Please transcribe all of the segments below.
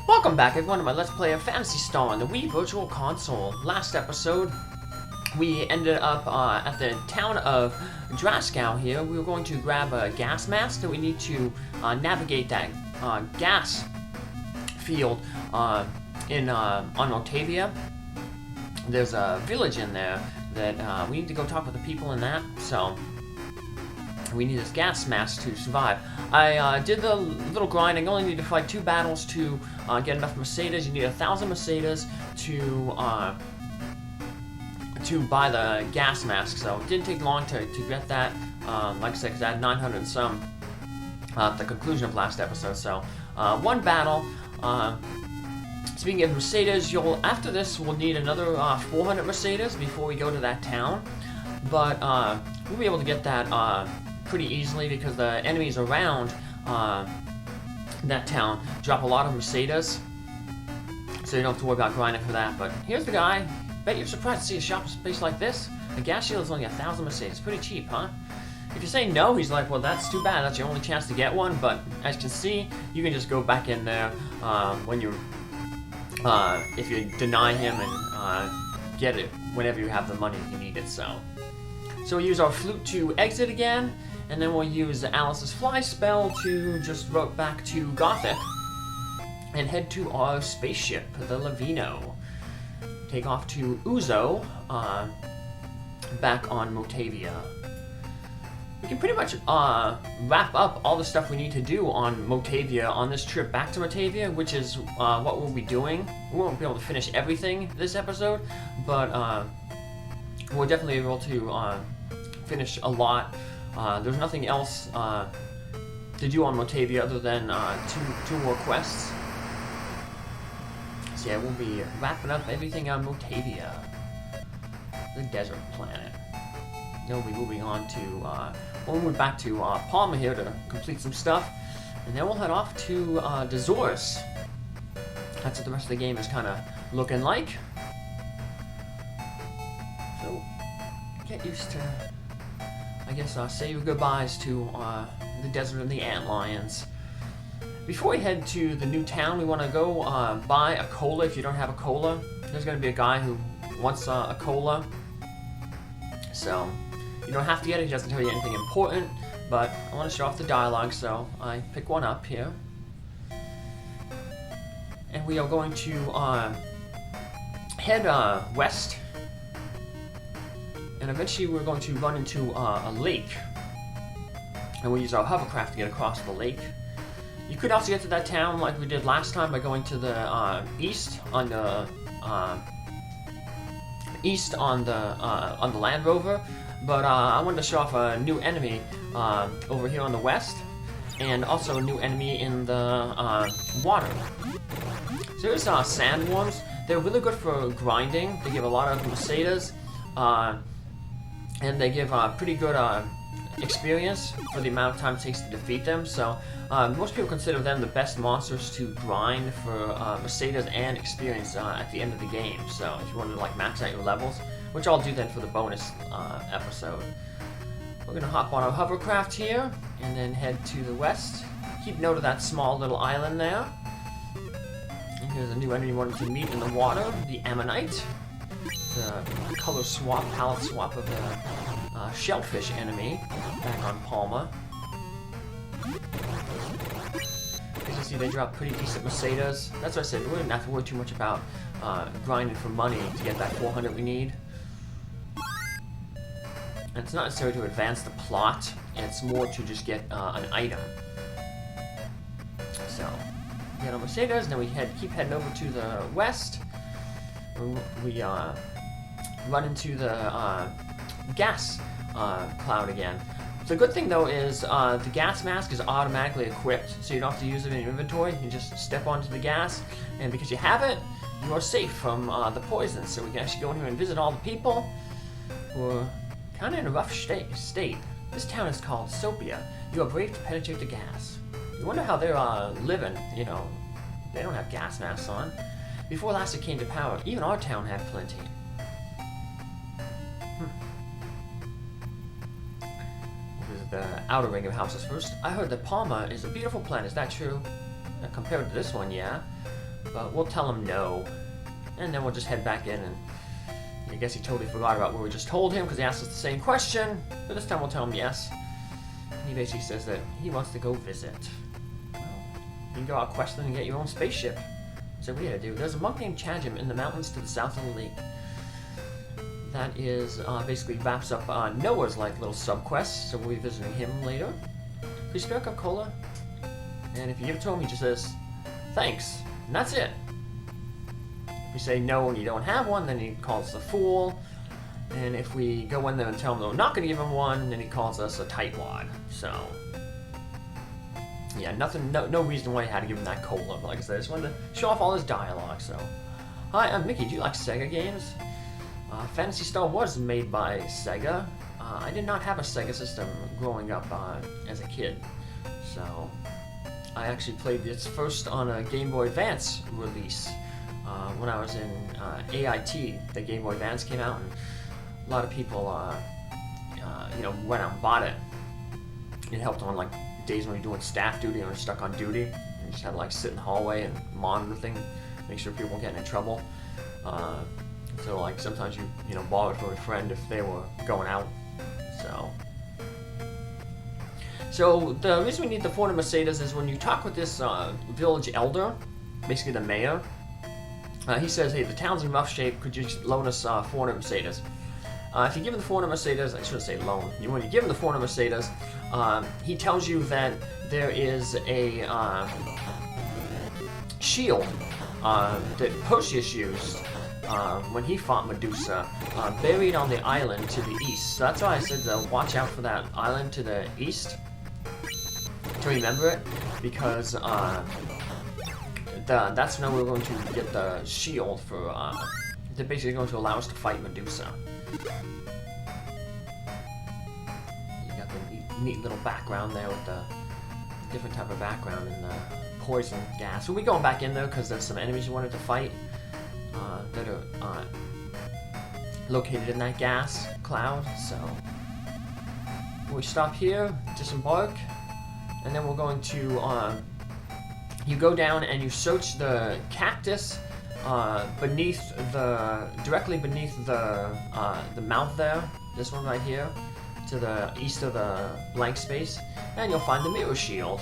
Welcome back everyone to my Let's Play of Phantasy Star on the Wii Virtual Console. Last episode, we ended up at the town of Draskow here. We were going to grab a gas mask that we need to navigate that gas field on Motavia. There's a village in there that we need to go talk with the people in that, so we need this gas mask to survive. I did the little grinding. Only need to fight 2 battles to get enough Mercedes. You need 1,000 Mercedes to buy the gas mask. So it didn't take long to get that. Like I said, because I had 900 and some at the conclusion of last episode. So 1 battle. Speaking of Mercedes, after this we'll need another 400 Mercedes before we go to that town. But we'll be able to get that pretty easily because the enemies around that town drop a lot of Mercedes, so you don't have to worry about grinding for that. But here's the guy. Bet you're surprised to see a shop space like this. A gas shield is only 1,000 Mercedes. Pretty cheap, huh? If you say no, he's like, well, that's too bad. That's your only chance to get one. But as you can see, you can just go back in there when you if you deny him and get it whenever you have the money if you need it. So we'll use our flute to exit again. And then we'll use Alice's fly spell to just rope back to Gothic and head to our spaceship, the Lavino. Take off to Uzo, back on Motavia. We can pretty much wrap up all the stuff we need to do on Motavia on this trip back to Motavia, which is what we'll be doing. We won't be able to finish everything this episode, but we're definitely able to finish a lot. There's nothing else to do on Motavia other than two more quests. So yeah, we'll be wrapping up everything on Motavia, the desert planet. Then we'll be moving on to, we'll move back to Palma here to complete some stuff, and then we'll head off to Dazores. That's what the rest of the game is kind of looking like. So, get used to, I guess, say your goodbyes to the desert and the antlions. Before we head to the new town, we want to go buy a cola if you don't have a cola. There's going to be a guy who wants a cola. So, you don't have to get it. He doesn't tell you anything important. But I want to show off the dialogue, so I pick one up here. And we are going to head west. And eventually we're going to run into a lake. And we'll use our hovercraft to get across the lake. You could also get to that town like we did last time by going to the east on the Land Rover. But I wanted to show off a new enemy over here on the west, and also a new enemy in the water. So there's sandworms. They're really good for grinding. They give a lot of Mercedes. And they give pretty good experience for the amount of time it takes to defeat them. So most people consider them the best monsters to grind for Mercedes and experience at the end of the game. So if you want to like max out your levels, which I'll do then for the bonus episode. We're going to hop on our hovercraft here and then head to the west. Keep note of that small little island there. And here's a new enemy we wanted to meet in the water, the Ammonite. The color swap, palette swap of the shellfish enemy back on Palma. As you see, they drop pretty decent Mercedes. That's what I said, we wouldn't have to worry too much about grinding for money to get that 400 we need. And it's not necessarily to advance the plot, it's more to just get an item. So, we get our Mercedes, and then we keep heading over to the west. We run into the gas cloud again. The good thing though is the gas mask is automatically equipped, so you don't have to use it in your inventory. You just step onto the gas, and because you have it, you are safe from the poison. So we can actually go in here and visit all the people who are kind of in a rough state. This town is called Sopia. You are brave to penetrate the gas. You wonder how they're living, you know. They don't have gas masks on. Before Lasser came to power, even our town had plenty. Visit the outer ring of houses first. I heard that Palma is a beautiful planet. Is that true? Compared to this one, yeah. But we'll tell him no. And then we'll just head back in, and I guess he totally forgot about what we just told him because he asked us the same question. But this time we'll tell him yes. And he basically says that he wants to go visit. Well, you can go out questing and get your own spaceship. So what do you gotta do? There's a monk named Chajim in the mountains to the south of the lake. That is basically wraps up Noah's like little sub-quest, so we'll be visiting him later. Please spare a cup of cola. And if you give it to him, he just says, thanks. And that's it. If we say no and you don't have one, then he calls us a fool. And if we go in there and tell him that we're not going to give him one, then he calls us a tightwad. So, yeah, nothing, no reason why he had to give him that cola. But like I said, I just wanted to show off all his dialogue. So, hi, I'm Mickey. Do you like Sega games? Phantasy Star was made by Sega. I did not have a Sega system growing up as a kid. So, I actually played this first on a Game Boy Advance release. When I was in AIT, the Game Boy Advance came out, and a lot of people, went out and bought it. It helped on like days when you're doing staff duty or stuck on duty. You just had to like sit in the hallway and monitor things, make sure people weren't getting in trouble. So like sometimes you borrow it from a friend if they were going out. So the reason we need the 400 Mercedes is when you talk with this village elder, basically the mayor, he says, hey, the town's in rough shape, could you just loan us 400 Mercedes? If you give him the 400 Mercedes, I shouldn't say loan, when you give him the 400 Mercedes, he tells you that there is a shield that Perseus used when he fought Medusa, buried on the island to the east. So that's why I said to watch out for that island to the east, to remember it, because that's when we're going to get the shield for, they're basically going to allow us to fight Medusa. You got the neat little background there with the different type of background and the poison gas. We'll be going back in there because there's some enemies you wanted to fight that are located in that gas cloud. So we stop here, disembark, and then we're going to you go down and you search the cactus directly beneath the mouth there, this one right here, to the east of the blank space, and you'll find the mirror shield.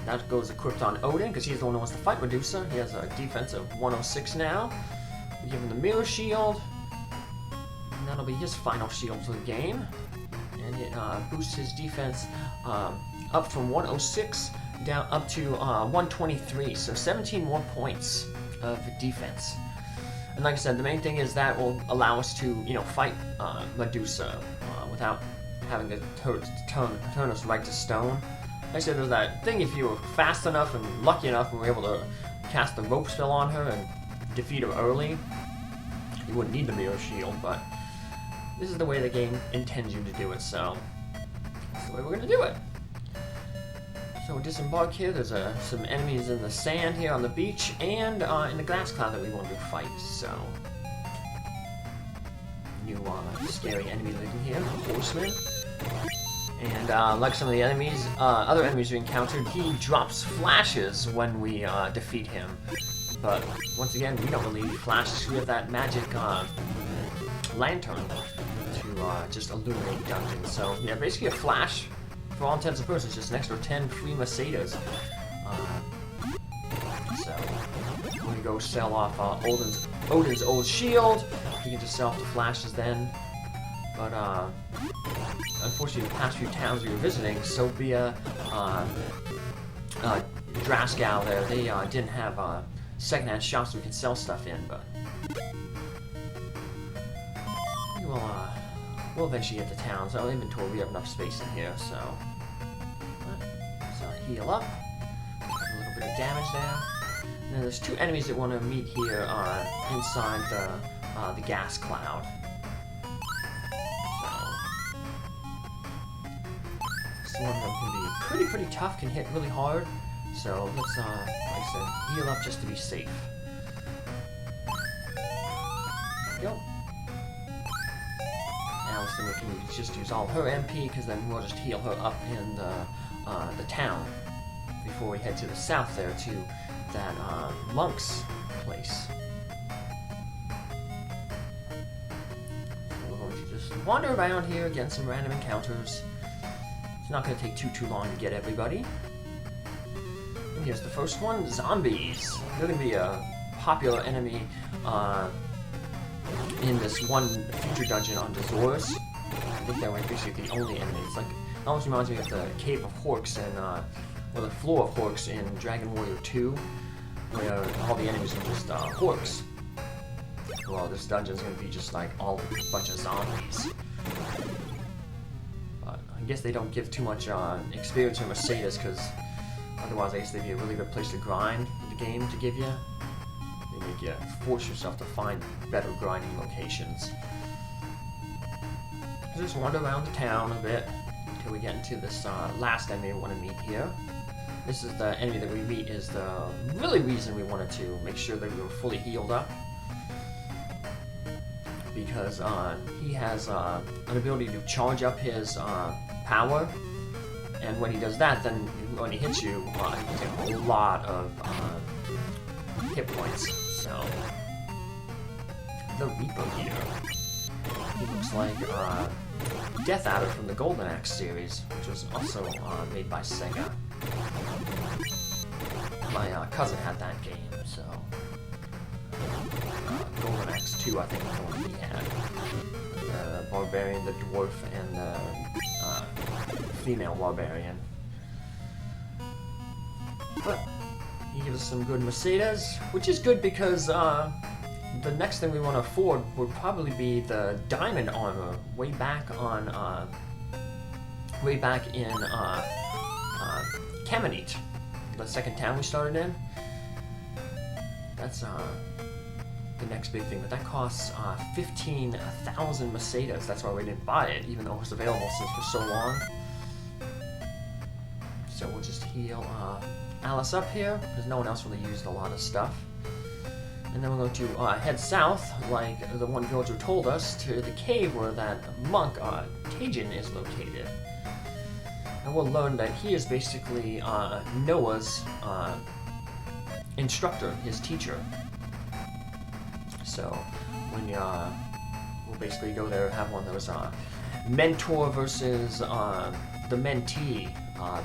That goes equipped on Odin, because he's the one who wants to fight Medusa. He has a defense of 106 now. We give him the mirror shield, and that'll be his final shield for the game. And it boosts his defense up from 106 down up to 123, so 17 more points of defense. And like I said, the main thing is that will allow us to, fight Medusa without having to turn us right to stone. Like I said, there's that thing, if you were fast enough and lucky enough and were able to cast the rope spell on her and defeat her early, you wouldn't need the mirror shield, but this is the way the game intends you to do it, so that's the way we're going to do it. So we disembark here. There's some enemies in the sand here on the beach and in the glass cloud that we want to fight. So new scary enemy living here, horseman. And like some of the enemies, other enemies we encountered, he drops flashes when we defeat him. But once again, we don't really need flashes. We have that magic lantern to just illuminate dungeons. So yeah, basically a flash. For all intents and purposes, just an extra 10 free Mercedes. So, when we go sell off Odin's old shield, we can just sell off the flashes then. But, unfortunately, the past few towns we were visiting, Sophia, Draskow there, they didn't have secondhand shops we could sell stuff in, but we'll eventually get to towns. Our inventory, we have enough space in here, so heal up. A little bit of damage there. And then there's two enemies that want to meet here inside the gas cloud. So one of them can be pretty tough, can hit really hard. So let's, like I said, heal up just to be safe. There we go. Allison, we can just use all her MP, because then we'll just heal her up in the town before we head to the south there to that monk's place. So we're going to just wander around here, get some random encounters. It's not going to take too long to get everybody. And here's the first one, zombies. They're going to be a popular enemy in this one future dungeon on Dazorus. I think that was basically the only enemy. It's like, it almost reminds me of the Cave of Horks and or the Floor of Horks in Dragon Warrior 2, where all the enemies are just Horks. Well, this dungeon's gonna be just like a bunch of zombies. But I guess they don't give too much experience or Mercedes, because otherwise I guess they'd be a really good place to grind in the game to give you. They make you force yourself to find better grinding locations. Just wander around the town a bit until we get into this last enemy we want to meet here. This is the enemy that we meet is the really reason we wanted to make sure that we were fully healed up. Because he has an ability to charge up his power, and when he does that, then when he hits you, he takes a lot of hit points. So, the Reaper here. He looks like Death Adder from the Golden Axe series, which was also made by Sega. My cousin had that game, so Golden Axe 2, I think, is the one he had. The Barbarian, the Dwarf, and the female Barbarian. But he gives us some good Mercedes, which is good because the next thing we want to afford would probably be the diamond armor way back in Kamenit, the second town we started in. That's the next big thing, but that costs 15,000 Mercedes. That's why we didn't buy it, even though it was available since for so long. So we'll just heal Alice up here, because no one else really used a lot of stuff. And then we're going to head south, like the one villager told us, to the cave where that monk, Tajin, is located. And we'll learn that he is basically Noah's instructor, his teacher. So, when we'll basically go there and have one of those mentor versus the mentee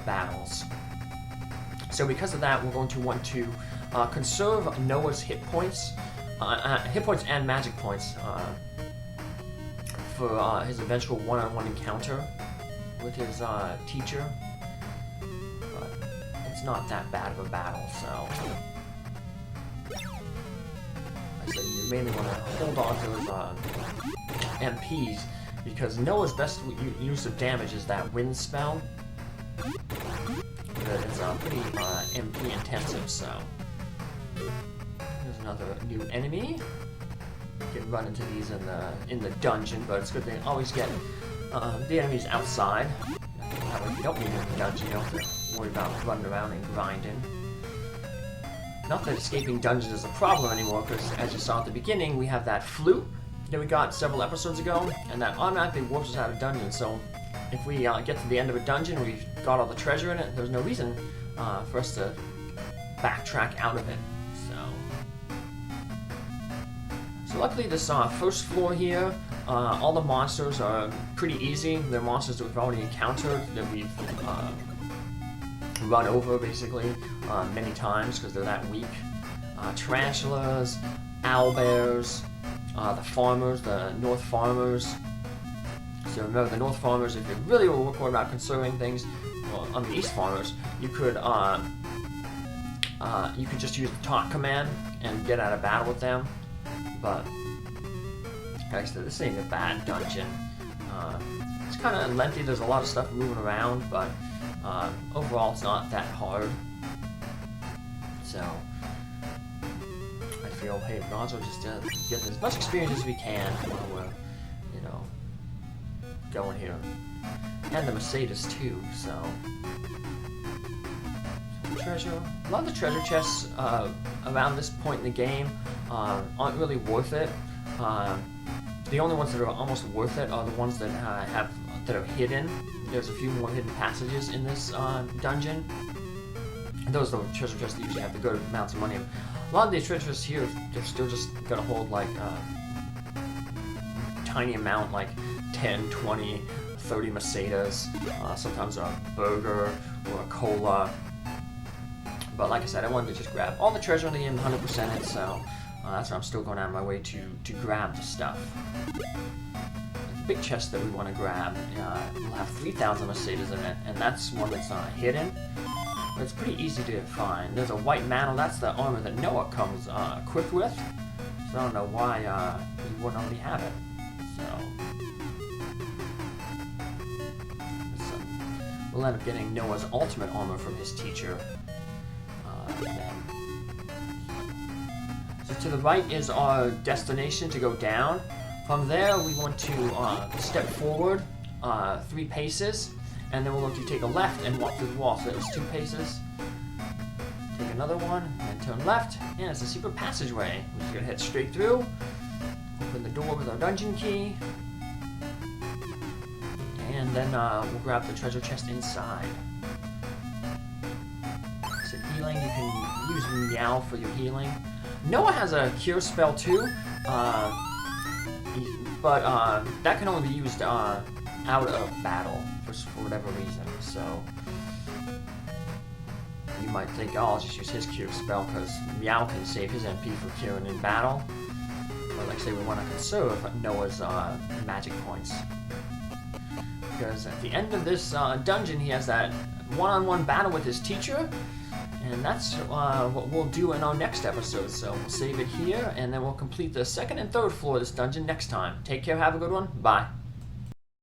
battles. So because of that, we're going to want to conserve Noah's hit points and magic points for his eventual one-on-one encounter with his teacher. But it's not that bad of a battle, so I said you mainly want to hold on to those MPs, because Noah's best use of damage is that wind spell. But it's pretty MP intensive, so there's another new enemy. You can run into these in the dungeon, but it's good to always get the enemies outside. That way, if you don't need them in the dungeon, you don't have to worry about running around and grinding. Not that escaping dungeons is a problem anymore, because as you saw at the beginning, we have that flute that we got several episodes ago, and that automatically warps us out of dungeons. So if we get to the end of a dungeon and we've got all the treasure in it, there's no reason for us to backtrack out of it. So luckily this first floor here, all the monsters are pretty easy. They're monsters that we've already encountered, that we've run over basically many times because they're that weak. Tarantulas, owlbears, the farmers, the North Farmers. So remember, the North Farmers, if you really were worried about conserving things, well, on the East Farmers, you could just use the taunt command and get out of battle with them. But like I said, this ain't a bad dungeon. It's kind of lengthy. There's a lot of stuff moving around, but overall, it's not that hard. So I feel, hey, we might as well just get as much experience as we can while we're, going here. And the Mercedes too, so. Some treasure. A lot of the treasure chests around this point in the game aren't really worth it. The only ones that are almost worth it are the ones that that are hidden. There's a few more hidden passages in this dungeon. And those are the treasure chests that usually have the good amounts of money. A lot of these treasures here, they're still just gonna hold like tiny amount, like 10, 20, 30 Mercedes, sometimes a burger or a cola. But like I said, I wanted to just grab all the treasure in the game, 100% it, so that's why I'm still going out of my way to grab the stuff. The big chest that we want to grab will have 3,000 Mercedes in it, and that's one that's hidden. But it's pretty easy to find. There's a white mantle, that's the armor that Noah comes equipped with. So I don't know why he wouldn't already have it. So we'll end up getting Noah's ultimate armor from his teacher. So to the right is our destination to go down. From there, we want to step forward 3 paces, and then we're going to take a left and walk through the wall. So that was 2 paces. Take another one, and turn left, and it's a secret passageway. We're just going to head straight through. Open the door with our dungeon key. And then we'll grab the treasure chest inside. So healing, you can use Meow for your healing. Noah has a cure spell too, but that can only be used out of battle for whatever reason. So you might think, oh, I'll just use his cure spell because Meow can save his MP for curing in battle. But like I say, we want to conserve Noah's magic points. Because at the end of this dungeon, he has that one-on-one battle with his teacher, and that's what we'll do in our next episode. So we'll save it here, and then we'll complete the 2nd and 3rd floor of this dungeon next time. Take care, have a good one, bye.